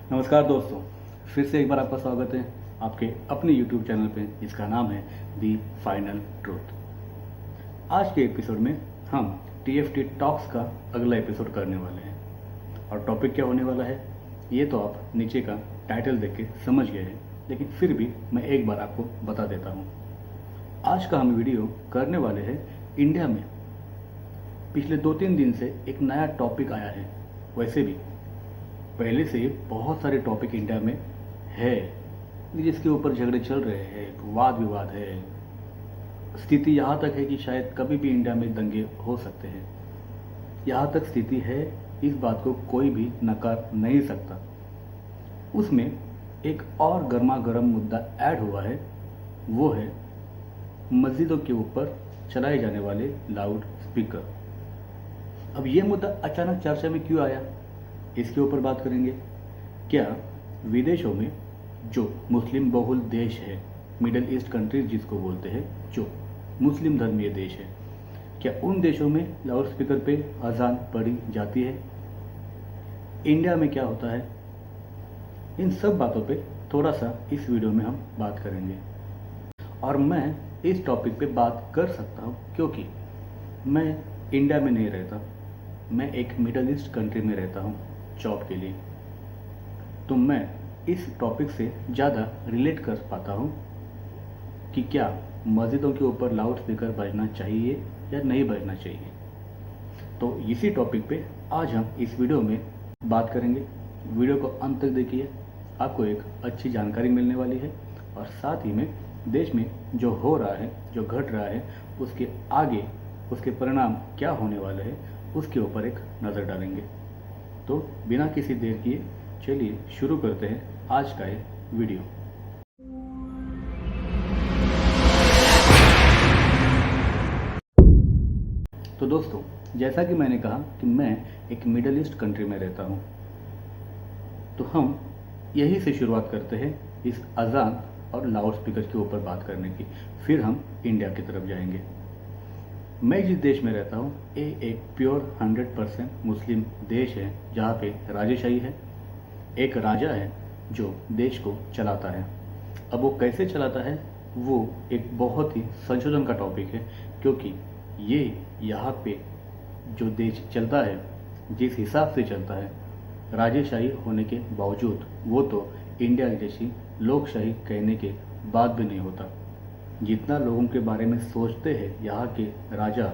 नमस्कार दोस्तों, फिर से एक बार आपका स्वागत है आपके अपने YouTube चैनल पे जिसका नाम है दी फाइनल ट्रूथ। आज के एपिसोड में हम TFT टॉक्स का अगला एपिसोड करने वाले हैं और टॉपिक क्या होने वाला है ये तो आप नीचे का टाइटल देख के समझ गए हैं, लेकिन फिर भी मैं एक बार आपको बता देता हूँ। आज का हम वीडियो करने वाले हैं इंडिया में पिछले 2-3 दिन से एक नया टॉपिक आया है। वैसे भी पहले से बहुत सारे टॉपिक इंडिया में है जिसके ऊपर झगड़े चल रहे हैं, वाद विवाद है। स्थिति यहाँ तक है कि शायद कभी भी इंडिया में दंगे हो सकते हैं। यहाँ तक स्थिति है, इस बात को कोई भी नकार नहीं सकता। उसमें एक और गर्मा गर्म मुद्दा ऐड हुआ है, वो है मस्जिदों के ऊपर चलाए जाने वाले लाउड स्पीकर। अब ये मुद्दा अचानक चर्चा में क्यों आया, इसके ऊपर बात करेंगे। क्या विदेशों में जो मुस्लिम बहुल देश है, मिडिल ईस्ट कंट्रीज जिसको बोलते हैं, जो मुस्लिम धर्मीय देश है, क्या उन देशों में लाउड स्पीकर पे अजान पढ़ी जाती है? इंडिया में क्या होता है? इन सब बातों पे थोड़ा सा इस वीडियो में हम बात करेंगे। और मैं इस टॉपिक पे बात कर सकता हूँ क्योंकि मैं इंडिया में नहीं रहता, मैं एक मिडिल ईस्ट कंट्री में रहता हूँ जॉब के लिए। तो मैं इस टॉपिक से ज़्यादा रिलेट कर पाता हूँ कि क्या मस्जिदों के ऊपर लाउड स्पीकर बजना चाहिए या नहीं बजना चाहिए। तो इसी टॉपिक पे आज हम इस वीडियो में बात करेंगे। वीडियो को अंत तक देखिए, आपको एक अच्छी जानकारी मिलने वाली है और साथ ही में देश में जो हो रहा है, जो घट रहा है, उसके आगे उसके परिणाम क्या होने वाले हैं उसके ऊपर एक नज़र डालेंगे। तो बिना किसी देर किए चलिए शुरू करते हैं आज का ये वीडियो। तो दोस्तों, जैसा कि मैंने कहा कि मैं एक मिडिल ईस्ट कंट्री में रहता हूँ, तो हम यही से शुरुआत करते हैं इस अजान और लाउड स्पीकर के ऊपर बात करने की। फिर हम इंडिया की तरफ जाएंगे। मैं जिस देश में रहता हूँ ये एक प्योर 100% मुस्लिम देश है, जहाँ पे राजेशाही है। एक राजा है जो देश को चलाता है। अब वो कैसे चलाता है वो एक बहुत ही संशोधन का टॉपिक है, क्योंकि ये यहाँ पे जो देश चलता है, जिस हिसाब से चलता है, राजेशाही होने के बावजूद वो तो इंडिया जैसी लोकशाही कहने के बाद भी नहीं होता। जितना लोगों के बारे में सोचते हैं यहाँ के राजा,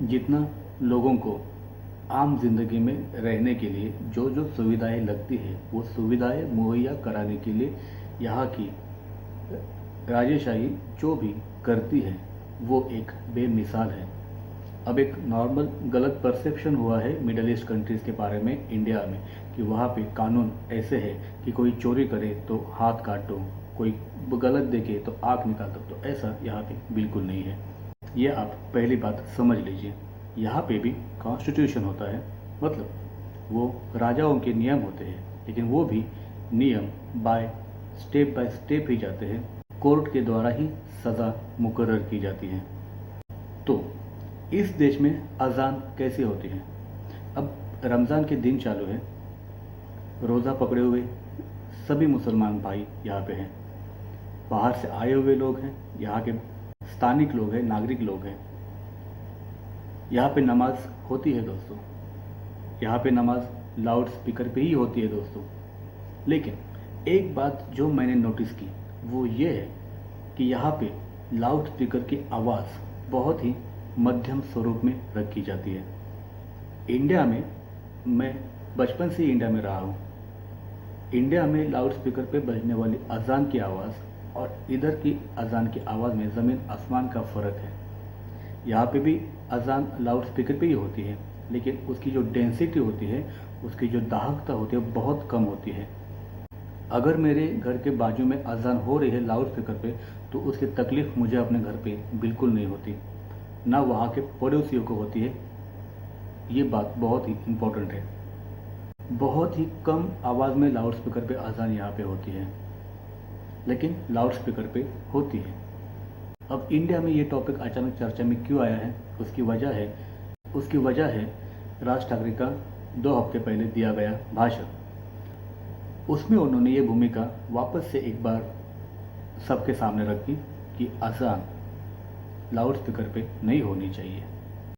जितना लोगों को आम जिंदगी में रहने के लिए जो जो सुविधाएं लगती है वो सुविधाएं मुहैया कराने के लिए यहाँ की राजेशाही जो भी करती है वो एक बेमिसाल है। अब एक नॉर्मल गलत परसेप्शन हुआ है मिडिल ईस्ट कंट्रीज़ के बारे में इंडिया में कि वहाँ पे कानून ऐसे है कि कोई चोरी करे तो हाथ काट दो, कोई गलत देखे तो आँख निकाल दो। तो ऐसा यहाँ पे बिल्कुल नहीं है। ये आप पहली बात समझ लीजिए। यहाँ पे भी कॉन्स्टिट्यूशन होता है, मतलब वो राजाओं के नियम होते हैं, लेकिन वो भी नियम बाय स्टेप ही जाते हैं। कोर्ट के द्वारा ही सज़ा मुकर्रर की जाती है। तो इस देश में अजान कैसे होती है? अब रमज़ान के दिन चालू है, रोज़ा पकड़े हुए सभी मुसलमान भाई यहाँ पे हैं। बाहर से आए हुए लोग हैं, यहाँ के स्थानिक लोग हैं, नागरिक लोग हैं। यहाँ पे नमाज होती है दोस्तों, यहाँ पे नमाज लाउड स्पीकर पे ही होती है दोस्तों। लेकिन एक बात जो मैंने नोटिस की वो ये है कि यहाँ पे लाउड स्पीकर की आवाज़ बहुत ही मध्यम स्वरूप में रखी जाती है। इंडिया में मैं बचपन से ही इंडिया में रहा हूँ। इंडिया में लाउड स्पीकर पे बजने वाली अजान की आवाज़ और इधर की अजान की आवाज़ में ज़मीन आसमान का फ़र्क है। यहाँ पे भी अजान लाउड स्पीकर पे ही होती है, लेकिन उसकी जो डेंसिटी होती है, उसकी जो दाहकता होती है, बहुत कम होती है। अगर मेरे घर के बाजू में अजान हो रही है लाउड स्पीकर पे, तो उसकी तकलीफ़ मुझे अपने घर पे बिल्कुल नहीं होती, ना वहाँ के पड़ोसियों को होती है। ये बात बहुत ही इम्पोर्टेंट है। बहुत ही कम आवाज़ में लाउड स्पीकर पे अजान यहाँ पे होती है, लेकिन लाउड स्पीकर पे होती है। अब इंडिया में ये टॉपिक अचानक चर्चा में क्यों आया है, उसकी वजह है राज ठाकरे का 2 हफ्ते पहले दिया गया भाषण। उसमें उन्होंने ये भूमिका वापस से एक बार सबके सामने रखी कि अजान लाउड स्पीकर पे नहीं होनी चाहिए।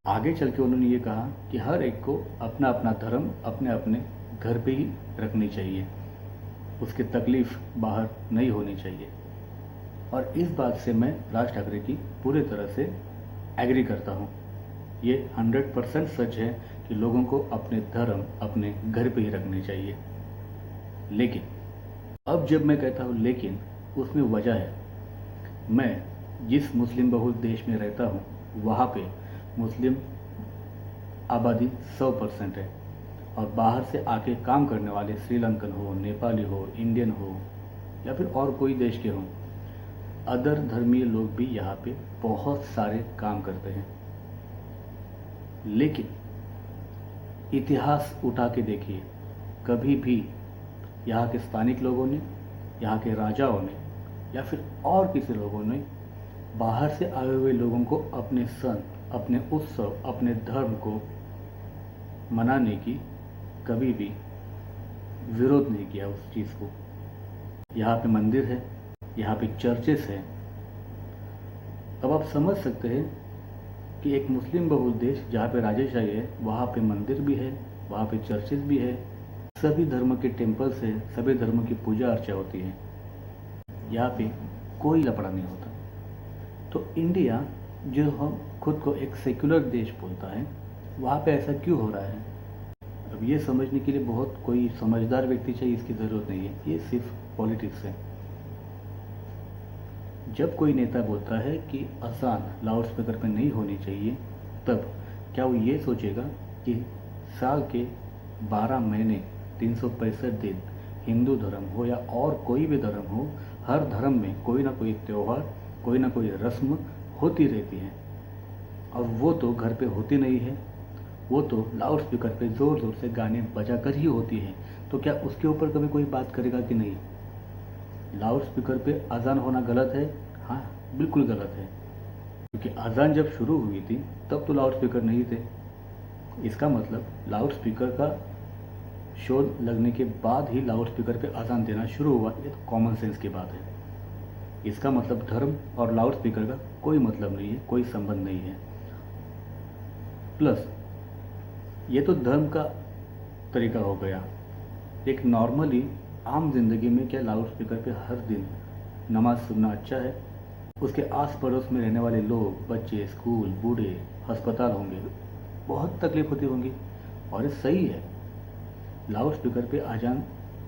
आगे चल के उन्होंने ये कहा कि हर एक को अपना अपना धर्म अपने अपने घर पे ही रखनी चाहिए, उसकी तकलीफ बाहर नहीं होनी चाहिए। और इस बात से मैं राज ठाकरे की पूरी तरह से एग्री करता हूँ। ये 100% सच है कि लोगों को अपने धर्म अपने घर पे ही रखने चाहिए। लेकिन अब जब मैं कहता हूँ लेकिन, उसमें वजह है। मैं जिस मुस्लिम बहुल देश में रहता हूँ वहाँ पे मुस्लिम आबादी 100% है, और बाहर से आके काम करने वाले श्रीलंकन हो, नेपाली हो, इंडियन हो या फिर और कोई देश के हों, अदर धर्मीय लोग भी यहाँ पे बहुत सारे काम करते हैं। लेकिन इतिहास उठा के देखिए, कभी भी यहाँ के स्थानिक लोगों ने, यहाँ के राजाओं ने या फिर और किसी लोगों ने बाहर से आए हुए लोगों को अपने सन, अपने उत्सव, अपने धर्म को मनाने की कभी भी विरोध नहीं किया उस चीज़ को। यहाँ पे मंदिर है, यहाँ पे चर्चेस हैं। अब आप समझ सकते हैं कि एक मुस्लिम बहुल देश जहाँ पे राजेशाही है, वहाँ पे मंदिर भी है, वहाँ पे चर्चेस भी है, सभी धर्म के टेम्पल्स हैं, सभी धर्मों की पूजा अर्चा होती है। यहाँ पे कोई लफड़ा नहीं होता। तो इंडिया जो हम खुद को एक सेक्युलर देश बोलता है, वहाँ पे ऐसा क्यों हो रहा है? अब ये समझने के लिए बहुत कोई समझदार व्यक्ति चाहिए, इसकी ज़रूरत नहीं है। ये सिर्फ पॉलिटिक्स है। जब कोई नेता बोलता है कि अजान लाउड स्पीकर पर नहीं होनी चाहिए, तब क्या वो ये सोचेगा कि साल के 12 महीने 365 दिन हिंदू धर्म हो या और कोई भी धर्म हो, हर धर्म में कोई ना कोई त्यौहार, कोई ना कोई रस्म होती रहती है, और वो तो घर पे होती नहीं है, वो तो लाउड स्पीकर पे ज़ोर ज़ोर से गाने बजा कर ही होती है। तो क्या उसके ऊपर कभी कोई बात करेगा कि नहीं? लाउड स्पीकर पे अजान होना गलत है? हाँ, बिल्कुल गलत है, क्योंकि अजान जब शुरू हुई थी तब तो लाउड स्पीकर नहीं थे। इसका मतलब लाउड स्पीकर का शोध लगने के बाद ही लाउड स्पीकर पे अजान देना शुरू हुआ। ये तो कॉमन सेंस की बात है। इसका मतलब धर्म और लाउड स्पीकर का कोई मतलब नहीं है, कोई संबंध नहीं है। प्लस ये तो धर्म का तरीका हो गया। एक नॉर्मली आम जिंदगी में क्या लाउड स्पीकर पे हर दिन नमाज सुनना अच्छा है? उसके आस पड़ोस में रहने वाले लोग, बच्चे, स्कूल, बूढ़े, अस्पताल होंगे, बहुत तकलीफ होती होंगी, और ये सही है। लाउड स्पीकर पे अजान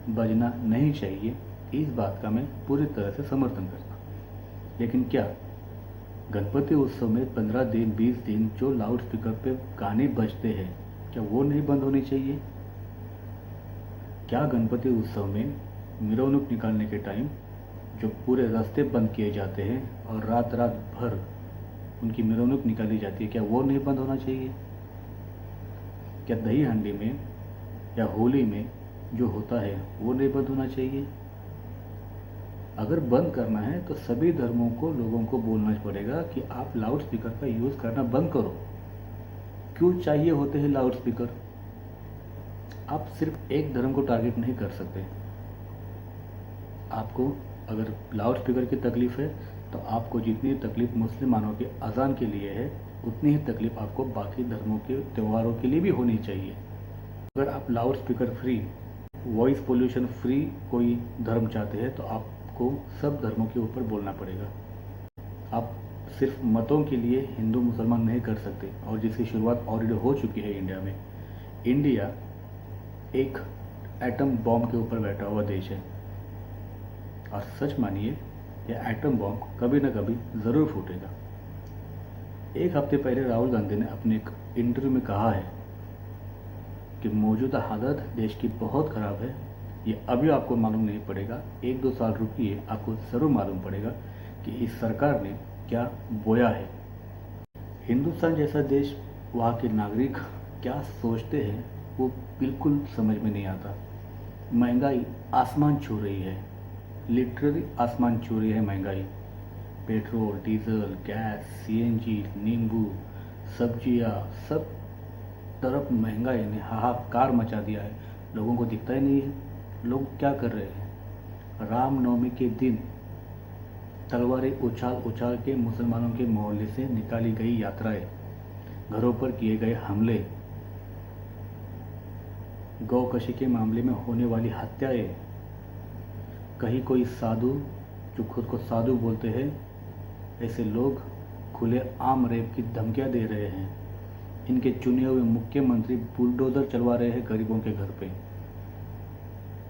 बजना नहीं चाहिए, इस बात का मैं पूरी तरह से समर्थन करता हूँ। लेकिन क्या गणपति उत्सव में 15 दिन 20 दिन जो लाउड स्पीकर पे गाने बजते हैं, क्या वो नहीं बंद होने चाहिए? क्या गणपति उत्सव में मिरौनुक निकालने के टाइम जो पूरे रास्ते बंद किए जाते हैं और रात रात भर उनकी मिरौनुक निकाली जाती है, क्या वो नहीं बंद होना चाहिए? क्या दही हांडी में या होली में जो होता है वो नहीं बंद होना चाहिए? अगर बंद करना है तो सभी धर्मों को लोगों को बोलना पड़ेगा कि आप लाउड स्पीकर का यूज़ करना बंद करो। क्यों चाहिए होते हैं लाउड स्पीकर? आप सिर्फ एक धर्म को टारगेट नहीं कर सकते। आपको अगर लाउड स्पीकर की तकलीफ है तो आपको जितनी तकलीफ मुसलमानों के अजान के लिए है, उतनी ही तकलीफ आपको बाकी धर्मों के त्योहारों के लिए भी होनी चाहिए। अगर आप loud speaker free, voice pollution free कोई धर्म चाहते हैं तो आपको सब धर्मों के ऊपर बोलना पड़ेगा। आप सिर्फ मतों के लिए हिंदू मुसलमान नहीं कर सकते, और जिसकी शुरुआत ऑलरेडी हो चुकी है इंडिया में। इंडिया एक एटम बॉम्ब के ऊपर बैठा हुआ देश है, और सच मानिए यह एटम बॉम्ब कभी ना कभी ज़रूर फूटेगा। एक हफ्ते पहले राहुल गांधी ने अपने एक इंटरव्यू में कहा है कि मौजूदा हालत देश की बहुत ख़राब है। ये अभी आपको मालूम नहीं पड़ेगा, 1-2 साल रुकिए, आपको ज़रूर मालूम पड़ेगा कि इस सरकार ने क्या बोया है। हिंदुस्तान जैसा देश, वहाँ के नागरिक क्या सोचते हैं वो बिल्कुल समझ में नहीं आता। महंगाई आसमान छू रही है, लिटरली आसमान छू रही है महंगाई। पेट्रोल, डीजल, गैस, सीएनजी, नींबू, सब्जियाँ, सब तरफ महंगाई ने हाहाकार मचा दिया है। लोगों को दिखता ही नहीं है। लोग क्या कर रहे हैं? रामनवमी के दिन तलवारें उछाल उछाल के मुसलमानों के मोहल्ले से निकाली गई यात्राएं, घरों पर किए गए हमले, गौकशी के मामले में होने वाली हत्याएं, कहीं कोई साधु जो खुद को साधु बोलते हैं ऐसे लोग खुले आम रेप की धमकियां दे रहे हैं। इनके चुने हुए मुख्यमंत्री बुलडोजर चलवा रहे हैं गरीबों के घर पे।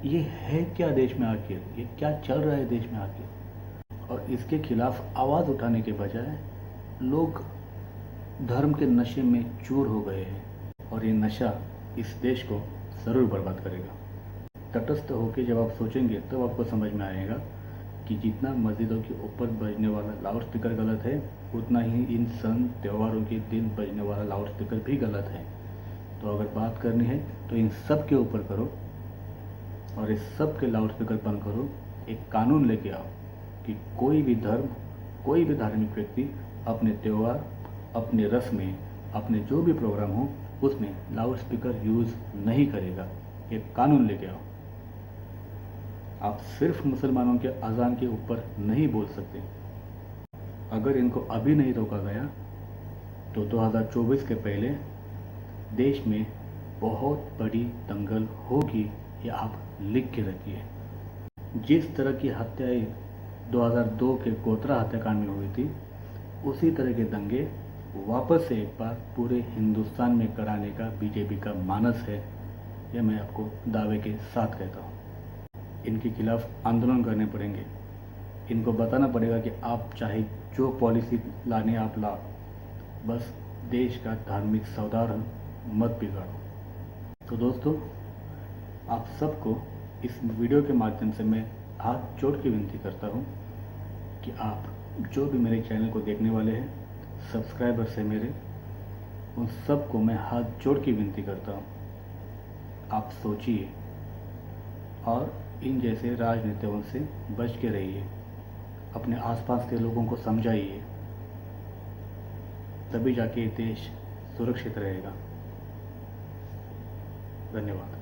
ये है क्या देश में आखिर? ये क्या चल रहा है देश में आखिर? और इसके खिलाफ आवाज़ उठाने के बजाय लोग धर्म के नशे में चूर हो गए हैं, और ये नशा इस देश को ज़रूर बर्बाद करेगा। तटस्थ होकर जब आप सोचेंगे तब आपको समझ में आएगा कि जितना मस्जिदों के ऊपर बजने वाला लाउड स्पीकर गलत है, उतना ही इन सन त्योहारों के दिन बजने वाला लाउड स्पीकर भी गलत है। तो अगर बात करनी है तो इन सब के ऊपर करो और इस सब के लाउड स्पीकर बंद करो। एक कानून लेके आओ कि कोई भी धर्म, कोई भी धार्मिक व्यक्ति अपने त्यौहार, अपने रस्में, अपने जो भी प्रोग्राम हो उसमें लाउड स्पीकर यूज़ नहीं करेगा। एक कानून लेके आओ। आप सिर्फ मुसलमानों के अजान के ऊपर नहीं बोल सकते। अगर इनको अभी नहीं रोका गया तो 2024 के पहले देश में बहुत बड़ी दंगल होगी, ये आप लिख के रखिए। जिस तरह की हत्याएं 2002 के गोत्रा हत्याकांड में हुई थी, उसी तरह के दंगे वापस से एक बार पूरे हिंदुस्तान में कराने का बीजेपी का मानस है। यह मैं आपको दावे के साथ कहता हूँ। इनके खिलाफ आंदोलन करने पड़ेंगे। इनको बताना पड़ेगा कि आप चाहे जो पॉलिसी लाने आप ला, बस देश का धार्मिक सौदारण मत बिगाड़ो। तो दोस्तों, आप सबको इस वीडियो के माध्यम से मैं हाथ जोड़ के विनती करता हूँ कि आप जो भी मेरे चैनल को देखने वाले हैं, सब्सक्राइबर्स हैं मेरे, उन सबको मैं हाथ जोड़ के विनती करता हूँ, आप सोचिए और इन जैसे राजनेताओं से बच के रहिए। अपने आसपास के लोगों को समझाइए, तभी जाके देश सुरक्षित रहेगा। धन्यवाद।